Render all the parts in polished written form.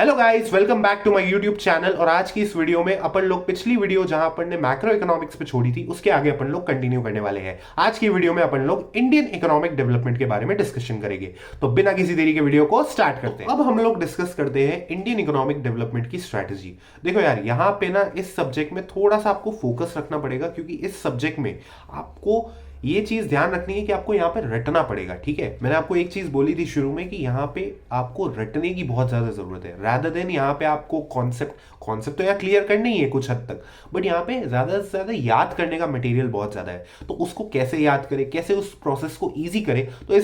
Hello guys, welcome back to my YouTube channel. और आज की इस वीडियो में अपन लोग पिछली वीडियो जहां अपन ने मैक्रो इकोनॉमिक्स पे छोड़ी थी उसके आगे अपन लोग कंटिन्यू करने वाले हैं। आज की वीडियो में अपन लोग इंडियन इकोनॉमिक डेवलपमेंट के बारे में डिस्कशन करेंगे। तो बिना किसी देरी के वीडियो को स्टार्ट करते हैं। अब हम लोग डिस्कस करते हैं इंडियन इकोनॉमिक डेवलपमेंट की स्ट्रैटेजी। देखो यार, यहाँ पे ना इस सब्जेक्ट में थोड़ा सा आपको फोकस रखना पड़ेगा, क्योंकि इस सब्जेक्ट में आपको ये चीज ध्यान रखनी है कि आपको यहाँ पे रटना पड़ेगा। ठीक है, मैंने आपको एक चीज बोली थी शुरू में कि यहाँ पे आपको रटने की बहुत ज्यादा जरूरत है, रादर देन यहाँ पे आपको कॉन्सेप्ट तो यार क्लियर करना ही है कुछ हद तक, बट यहाँ पे ज्यादा से ज्यादा याद करने का मटेरियल बहुत ज्यादा है। तो उसको कैसे याद करें, कैसे उस प्रोसेस को ईजी करें, तो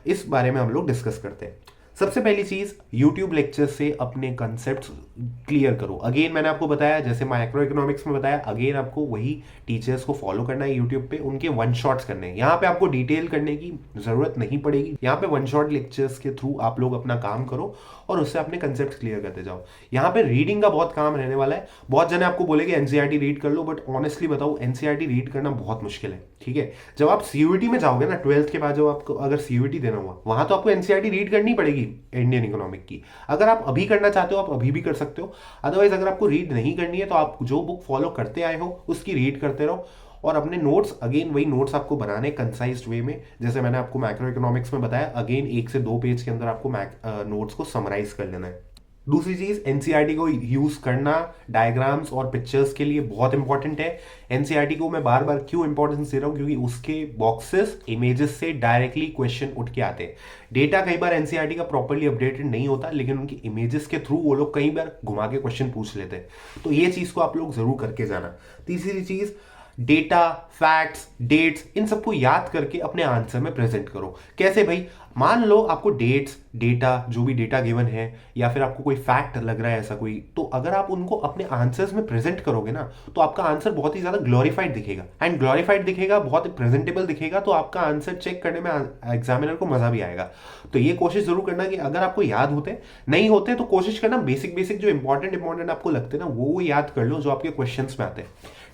इस बारे में हम लोग डिस्कस करते हैं। सबसे पहली चीज, यूट्यूब लेक्चर से अपने कंसेप्ट क्लियर करो। अगेन मैंने आपको बताया, जैसे माइक्रो इकोनॉमिक्स में बताया, अगेन आपको वही टीचर्स को फॉलो करना है यूट्यूब पे, उनके वन शॉट्स करने हैं। यहाँ पे आपको डिटेल करने की जरूरत नहीं पड़ेगी। यहाँ पे वन शॉट लेक्चर्स के थ्रू आप लोग अपना काम करो और उससे अपने कंसेप्ट क्लियर करते जाओ। यहाँ पे रीडिंग का बहुत काम रहने वाला है। बहुत जने आपको बोलेंगे एनसीईआरटी रीड कर लो, बट ऑनेस्टली बताओ एनसीईआरटी रीड करना बहुत मुश्किल है। ठीक है, जब आप सीयूईटी में जाओगे ना, 12th के बाद जब आपको अगर सीयूईटी देना हुआ, वहां तो आपको एनसीईआरटी रीड करनी पड़ेगी इंडियन इकोनॉमिक की। अगर आप अभी करना चाहते हो आप अभी भी कर सकते हो, अदरवाइज अगर आपको रीड नहीं करनी है तो आप जो बुक फॉलो करते आए हो उसकी रीड करते रहो। और अपने नोट्स, अगेन वही नोट्स आपको बनाने कंसाइज्ड वे में, जैसे मैंने आपको मैक्रो इकोनॉमिक्स में बताया, अगेन 1 से 2 पेज के अंदर आपको नोट्स को समराइज कर लेना है। दूसरी चीज, एनसीईआरटी को यूज करना डायग्राम्स और पिक्चर्स के लिए बहुत इंपॉर्टेंट है। एनसीईआरटी को मैं बार बार क्यों इंपॉर्टेंस दे रहा हूं, क्योंकि उसके बॉक्सेस इमेजेस से डायरेक्टली क्वेश्चन उठ के आते हैं। डेटा कई बार एनसीईआरटी का प्रॉपर्ली अपडेटेड नहीं होता, लेकिन उनकी इमेजेस के थ्रू वो लोग कई बार घुमा के क्वेश्चन पूछ लेते हैं। तो ये चीज को आप लोग जरूर करके जाना। तीसरी चीज, डेटा, फैक्ट्स, डेट्स, इन सबको याद करके अपने आंसर में प्रेजेंट करो। कैसे भाई, मान लो आपको डेट्स, डेटा, जो भी डेटा गिवन है, या फिर आपको कोई फैक्ट लग रहा है ऐसा कोई, तो अगर आप उनको अपने आंसर्स में प्रेजेंट करोगे ना, तो आपका आंसर बहुत ही ज्यादा ग्लोरीफाइड दिखेगा। एंड ग्लोरीफाइड दिखेगा, बहुत प्रेजेंटेबल दिखेगा, तो आपका आंसर चेक करने में एग्जामिनर को मजा भी आएगा। तो ये कोशिश जरूर करना कि अगर आपको याद होते नहीं होते तो कोशिश करना बेसिक बेसिक जो इंपॉर्टेंट आपको लगते हैं ना, वो याद कर लो जो आपके क्वेश्चन में आते हैं।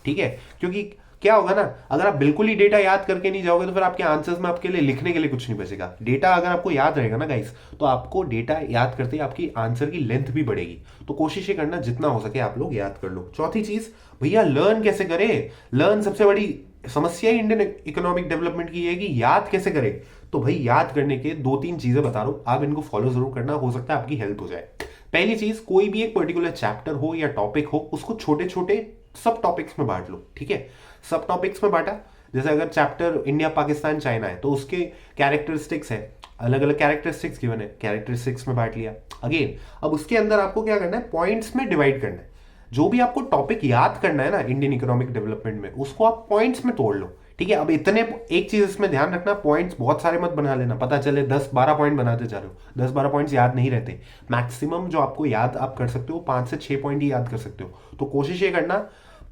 ठीक है, क्योंकि क्या होगा ना, अगर आप बिल्कुल ही डेटा याद करके नहीं जाओगे तो फिर आपके आंसर्स में आपके लिए लिखने के लिए कुछ नहीं बचेगा। डेटा अगर आपको याद रहेगा ना गाइस, तो आपको डेटा याद करते ही आपकी आंसर की लेंथ भी बढ़ेगी। तो कोशिश ये करना जितना हो सके आप लोग याद कर लो। चौथी चीज, भैया लर्न कैसे करें। लर्न, सबसे बड़ी समस्या ही इंडियन इकोनॉमिक डेवलपमेंट की है कि याद कैसे करें। तो भाई याद करने के 2-3 चीजें बता रहा हूं, आप इनको फॉलो जरूर करना, हो सकता है आपकी हेल्प हो जाए। पहली चीज, कोई भी एक पर्टिकुलर चैप्टर हो या टॉपिक हो, उसको छोटे छोटे सब टॉपिक्स में बांट लो। ठीक है, सब टॉपिक्स में बांटा, जैसे अगर चैप्टर इंडिया, पाकिस्तान, चाइना है तो उसके कैरेक्टरिस्टिक्स है, अलग अलग कैरेक्टरिस्टिक्स गिवन है, कैरेक्टरिस्टिक्स में बांट लिया। अगेन अब उसके अंदर आपको क्या करना है, पॉइंट्स में डिवाइड करना है। जो भी आपको टॉपिक याद करना है ना इंडियन इकोनॉमिक डेवलपमेंट में, उसको आप पॉइंट्स में तोड़ लो। ठीक है, अब इतने, एक चीज इसमें ध्यान रखना, पॉइंट्स बहुत सारे मत बना लेना, पता चले 10-12 पॉइंट बनाते जा रहे हो। 10-12 पॉइंट्स याद नहीं रहते। मैक्सिमम जो आपको याद आप कर सकते हो 5 से 6 पॉइंट ही याद कर सकते हो। तो कोशिश ये करना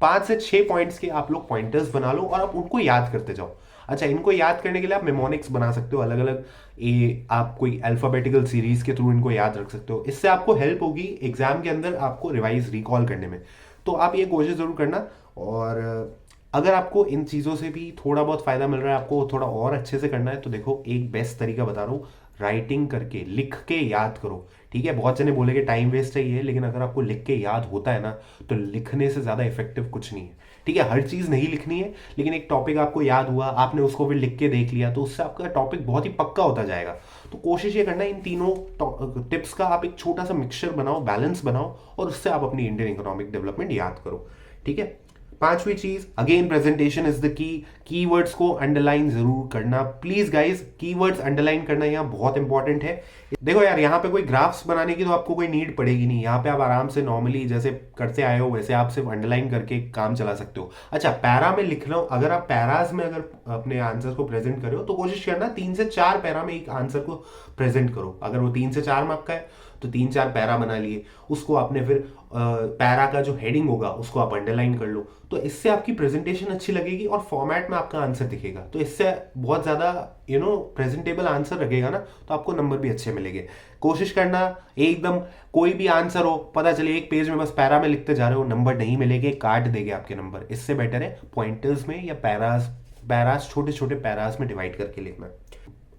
5 से 6 पॉइंट्स के आप लोग पॉइंटर्स बना लो और आप उनको याद करते जाओ। अच्छा, इनको याद करने के लिए आप मेमोनिक्स बना सकते हो, अलग अलग आप कोई अल्फाबेटिकल सीरीज के थ्रू इनको याद रख सकते हो। इससे आपको हेल्प होगी एग्जाम के अंदर आपको रिवाइज रिकॉल करने में। तो आप ये कोशिश जरूर करना। और अगर आपको इन चीज़ों से भी थोड़ा बहुत फायदा मिल रहा है, आपको थोड़ा और अच्छे से करना है, तो देखो एक बेस्ट तरीका बता रहा हूँ, राइटिंग करके लिख के याद करो। ठीक है, बहुत जने बोलेंगे टाइम वेस्ट है ये, लेकिन अगर आपको लिख के याद होता है ना, तो लिखने से ज़्यादा इफेक्टिव कुछ नहीं है। ठीक है, हर चीज़ नहीं लिखनी है, लेकिन एक टॉपिक आपको याद हुआ, आपने उसको फिर लिख के देख लिया, तो उससे आपका टॉपिक बहुत ही पक्का होता जाएगा। तो कोशिश ये करना, इन तीनों टिप्स का आप एक छोटा सा मिक्सचर बनाओ, बैलेंस बनाओ, और उससे आप अपनी इंडियन इकोनॉमिक डेवलपमेंट याद करो। ठीक है, पांचवी चीज, again presentation is the key. Keywords को अंडरलाइन जरूर करना प्लीज गाइस, कीवर्ड्स अंडरलाइन करना यहाँ बहुत इंपॉर्टेंट है। देखो यार, यहाँ पे कोई ग्राफ्स बनाने की तो आपको कोई नीड पड़ेगी नहीं। यहाँ पे आप आराम से नॉर्मली जैसे करते आए हो वैसे आप सिर्फ अंडरलाइन करके काम चला सकते हो। अच्छा, पैरा में लिख रहा हूँ, अगर आप पैराज में अगर अपने आंसर को प्रेजेंट करो तो कोशिश करना 3 से 4 पैरा में एक आंसर को प्रेजेंट करो। अगर वो 3 से 4 मार्क का है तो 3-4 पैरा बना लिए, उसको आपने फिर पैरा का जो हेडिंग होगा उसको आप अंडरलाइन कर लो। तो इससे आपकी प्रेजेंटेशन अच्छी लगेगी और फॉर्मेट में आपका आंसर दिखेगा। तो इससे बहुत ज्यादा प्रेजेंटेबल आंसर लगेगा ना, तो आपको नंबर भी अच्छे मिलेंगे। कोशिश करना एकदम कोई भी आंसर हो, पता चले एक पेज में बस पैरा में लिखते जा रहे हो, नंबर नहीं मिलेंगे, काट देंगे आपके नंबर। इससे बेटर है पॉइंटर्स में या पैरास छोटे छोटे पैरास में डिवाइड करके लिखना।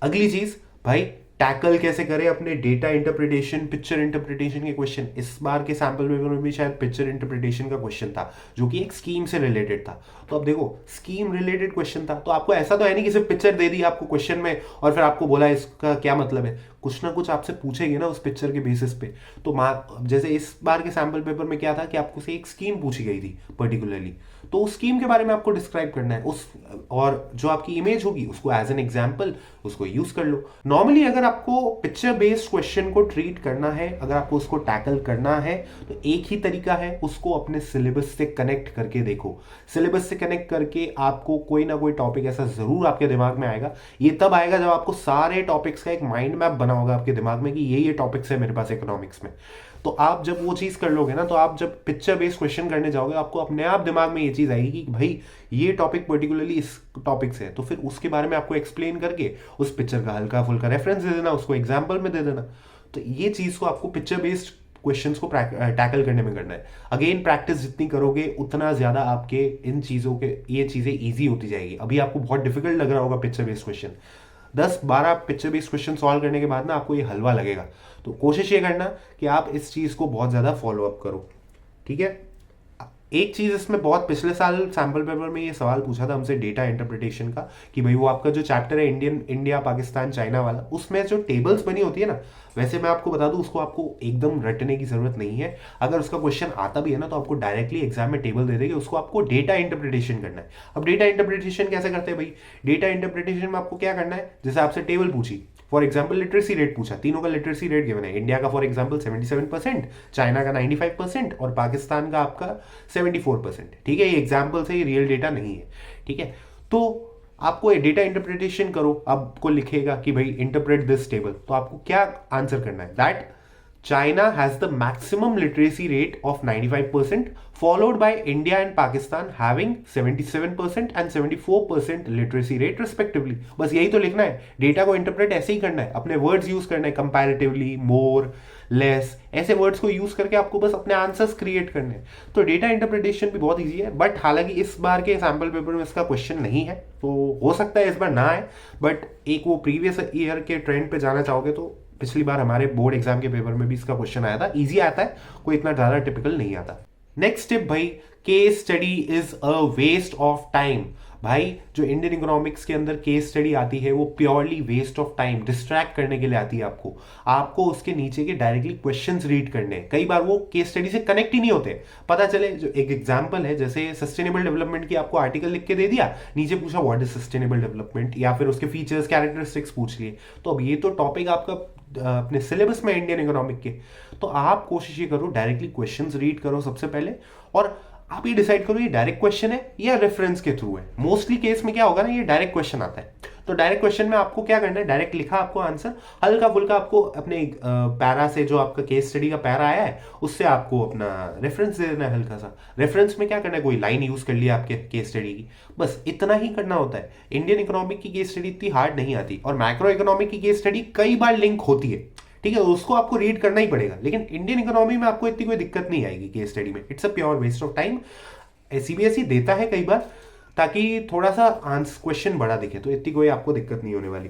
अगली चीज भाई, टैकल कैसे करें अपने डेटा इंटरप्रिटेशन, पिक्चर इंटरप्रिटेशन के क्वेश्चन। इस बार के सैम्पल पेपर में भी शायद पिक्चर इंटरप्रिटेशन का क्वेश्चन था जो कि एक स्कीम से रिलेटेड था। तो अब देखो स्कीम रिलेटेड क्वेश्चन था, तो आपको ऐसा तो है नहीं कि सिर्फ पिक्चर दे दी आपको क्वेश्चन में और फिर आपको बोला इसका क्या मतलब है, कुछ ना कुछ आपसे पूछेंगे ना उस पिक्चर के बेसिस पे। तो जैसे इस बार के सैम्पल पेपर में क्या था कि आपको से एक स्कीम पूछी गई थी पर्टिकुलरली, तो उस स्कीम के बारे में आपको डिस्क्राइब करना है उस, और जो आपकी इमेज होगी उसको एज एन एग्जांपल उसको यूज कर लो। नॉर्मली अगर आपको पिक्चर बेस्ड क्वेश्चन को ट्रीट करना है, अगर आपको उसको टैकल करना है, तो एक ही तरीका है, उसको अपने सिलेबस से कनेक्ट करके देखो। सिलेबस से कनेक्ट करके आपको कोई ना कोई टॉपिक ऐसा जरूर आपके दिमाग में आएगा। ये तब आएगा जब आपको सारे टॉपिक्स का एक माइंड मैप बना होगा आपके दिमाग में कि ये टॉपिक्स है मेरे पास इकोनॉमिक्स में। तो आप जब वो चीज कर लोगे ना, तो आप जब पिक्चर बेस्ड क्वेश्चन करने जाओगे आपको अपने आप दिमाग में ये चीज आएगी कि भाई ये टॉपिक पर्टिकुलरली इस टॉपिक से है, तो फिर उसके बारे में आपको एक्सप्लेन करके उस पिक्चर का हल्का फुल्का रेफरेंस दे देना, उसको एग्जाम्पल में दे देना। तो ये चीज को आपको पिक्चर बेस्ड क्वेश्चंस को टैकल करने में करना है। अगेन प्रैक्टिस जितनी करोगे उतना ज्यादा आपके इन चीजों के ये चीजें ईजी होती जाएगी। अभी आपको बहुत डिफिकल्ट लग रहा होगा picture based question, 10-12 picture based question solve करने के बाद ना आपको ये हलवा लगेगा। तो कोशिश ये करना कि आप इस चीज को बहुत ज्यादा फॉलो अप करो, ठीक है। एक चीज इसमें बहुत पिछले साल सैम्पल पेपर में ये सवाल पूछा था हमसे डेटा इंटरप्रिटेशन का कि भाई वो आपका जो चैप्टर है इंडिया पाकिस्तान चाइना वाला, उसमें जो टेबल्स बनी होती है ना, वैसे मैं आपको बता दूं उसको आपको एकदम रटने की जरूरत नहीं है। अगर उसका क्वेश्चन आता भी है ना तो आपको डायरेक्टली एग्जाम में टेबल दे देगी, उसको आपको डेटा इंटरप्रिटेशन करना है। अब डेटा इंटरप्रिटेशन कैसे करते हैं भाई, डेटा इंटरप्रिटेशन में आपको क्या करना है, जैसे आपसे टेबल पूछी, फॉर एग्जाम्पल लिटरेसी रेट पूछा, तीनों का लिटरेसी रेट गिवन है, इंडिया का फॉर एग्जाम्पल 77%, चाइना का 95% और पाकिस्तान का आपका 74%। ठीक है, ये एग्जाम्पल से, ये रियल डेटा नहीं है, ठीक है। तो आपको डेटा इंटरप्रिटेशन करो, आपको लिखेगा कि भाई इंटरप्रेट दिस टेबल, तो आपको क्या आंसर करना है, that China has the maximum literacy rate of 95%, followed by India and Pakistan having 77% and 74% literacy rate respectively। बस यही तो लिखना है, डेटा को इंटरप्रेट ऐसे ही करना है, अपने वर्ड्स यूज करना है, कंपैरेटिवली, मोर, लेस, ऐसे वर्ड्स को यूज करके आपको बस अपने आंसर्स क्रिएट करने हैं। तो डेटा इंटरप्रिटेशन भी बहुत ईजी है, बट हालांकि इस बार के सैम्पल पेपर में इसका क्वेश्चन नहीं है, तो हो सकता है इस बार ना आए, बट एक वो प्रीवियस ईयर के ट्रेंड पे जाना चाहोगे तो पिछली बार हमारे बोर्ड एग्जाम के पेपर में भी इसका क्वेश्चन आया था, इजी आता है, कोई इतना ज्यादा टिपिकल नहीं आता। नेक्स्ट टिप भाई, case study is a waste of time. भाई जो इंडियन इकोनॉमिक्स के अंदर केस स्टडी आती है वो purely waste of time, distract करने के लिए आती है। आपको उसके नीचे के डायरेक्टली क्वेश्चंस रीड करने हैं, कई बार वो केस स्टडी से कनेक्ट ही नहीं होते। पता चले, जो एक एग्जांपल है, जैसे सस्टेनेबल डेवलपमेंट की आपको आर्टिकल लिख के दे दिया, नीचे पूछा व्हाट इज सस्टेनेबल डेवलपमेंट, या फिर उसके फीचर्स कैरेक्टरिस्टिक्स पूछ लिए। तो अब ये तो टॉपिक आपका अपने सिलेबस में इंडियन इकोनॉमिक के, तो आप कोशिश ये करो डायरेक्टली क्वेश्चंस रीड करो सबसे पहले, और आप ये डिसाइड करो ये डायरेक्ट क्वेश्चन है या रेफरेंस के थ्रू है। मोस्टली केस में क्या होगा ना, ये डायरेक्ट क्वेश्चन आता है, तो डायरेक्ट क्वेश्चन में आपको क्या करना है, डायरेक्ट लिखा आपको आंसर, हल्का फुल्का आपको अपने पैरा से, जो आपका केस स्टडी का पैरा आया है उससे आपको अपना रेफरेंस दे देना है हल्का सा। रेफरेंस में क्या करना है, कोई लाइन यूज कर लिया आपके केस स्टडी की, बस इतना ही करना होता है। इंडियन इकोनॉमिक की केस स्टडी इतनी हार्ड नहीं आती, और मैक्रो इकोनॉमिक की केस स्टडी कई बार लिंक होती है, ठीक है, उसको आपको रीड करना ही पड़ेगा। लेकिन इंडियन इकोनॉमी में आपको इतनी कोई दिक्कत नहीं आएगी केस स्टडी में, it's a pure waste of time. CBSE देता है कई बार ताकि थोड़ा सा आंसर क्वेश्चन बड़ा दिखे, तो इतनी कोई आपको दिक्कत नहीं होने वाली।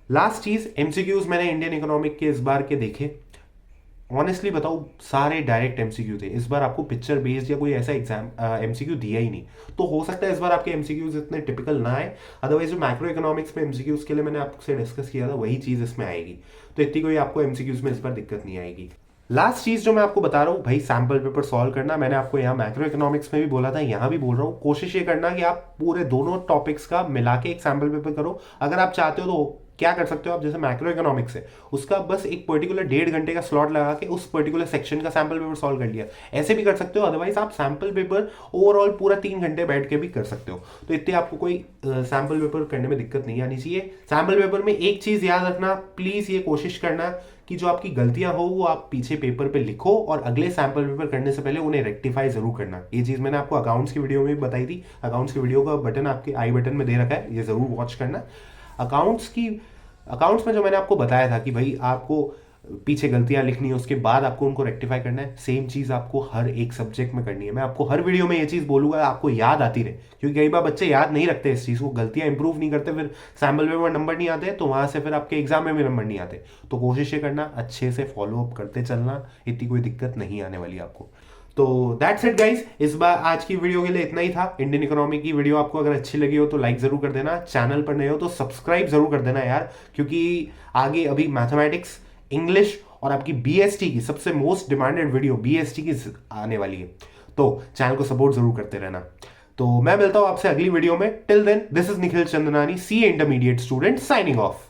लास्ट चीज, एमसीक्यूज मैंने इंडियन इकोनॉमिक के इस बार के देखे, ऑनेस्टली बताऊं सारे डायरेक्ट एमसीक्यू थे। इस बार आपको पिक्चर बेस्ड या कोई ऐसा एग्जाम एमसीक्यू दिया ही नहीं, तो हो सकता है इस बार आपके एमसीक्यूज इतने टिपिकल ना आए। अदरवाइज जो मैक्रो इकोनॉमिक्स में एमसीक्यूज के लिए मैंने आपसे डिस्कस किया था वही चीज इसमें आएगी, तो इतनी कोई आपको एमसीक्यूज में इस बार दिक्कत नहीं आएगी। लास्ट चीज जो मैं आपको बता रहा हूँ भाई, सैम्पल पेपर सॉल्व करना, मैंने आपको यहाँ मैक्रो इकोनॉमिक्स में भी बोला था, यहाँ भी बोल रहा हूँ, कोशिश ये करना कि आप पूरे दोनों टॉपिक्स का मिला के एक सैम्पल पेपर करो। अगर आप चाहते हो तो क्या कर सकते हो आप, जैसे मैक्रो इकोनॉमिक्स है उसका बस एक पर्टिकुलर 1.5 घंटे का स्लॉट लगा के उस पर्टिकुलर सेक्शन का सैम्पल पेपर सॉल्व कर लिया, ऐसे भी कर सकते हो। अदरवाइज आप सैम्पल पेपर ओवरऑल पूरा 3 घंटे बैठ के भी कर सकते हो, तो इतने आपको कोई सैम्पल पेपर करने में दिक्कत नहीं आनी चाहिए। सैम्पल पेपर में एक चीज याद रखना, प्लीज ये कोशिश करना कि जो आपकी गलतियां हो वो आप पीछे पेपर पे लिखो, और अगले सैम्पल पेपर करने से पहले उन्हें रेक्टिफाई जरूर करना। ये चीज मैंने आपको अकाउंट्स की वीडियो में भी बताई थी, अकाउंट्स की वीडियो का बटन आपके आई बटन में दे रखा है, ये जरूर वॉच करना। अकाउंट्स में जो मैंने आपको बताया था कि भाई आपको पीछे गलतियां लिखनी है, उसके बाद आपको उनको रेक्टिफाई करना है। सेम चीज़ आपको हर एक सब्जेक्ट में करनी है। मैं आपको हर वीडियो में ये चीज़ बोलूंगा, आपको याद आती रहे, क्योंकि कई बार बच्चे याद नहीं रखते इस चीज़ को, गलतियां इंप्रूव नहीं करते, फिर सैम्पल पेपर नंबर नहीं आते, तो वहां से फिर आपके एग्जाम में भी नंबर नहीं आते। तो कोशिश ये करना, अच्छे से फॉलो अप करते चलना, इतनी कोई दिक्कत नहीं आने वाली आपको। तो दैट्स इट गाइस, इस बार आज की वीडियो के लिए इतना ही था। इंडियन इकोनॉमी की वीडियो आपको अगर अच्छी लगी हो तो लाइक जरूर कर देना, चैनल पर नए हो तो सब्सक्राइब जरूर कर देना यार, क्योंकि आगे अभी मैथमेटिक्स, इंग्लिश और आपकी बीएसटी की सबसे मोस्ट डिमांडेड वीडियो बीएसटी की आने वाली है, तो चैनल को सपोर्ट जरूर करते रहना। तो मैं मिलता हूं आपसे अगली वीडियो में। Till then, this is Nikhil Chandnani, C intermediate student, signing of.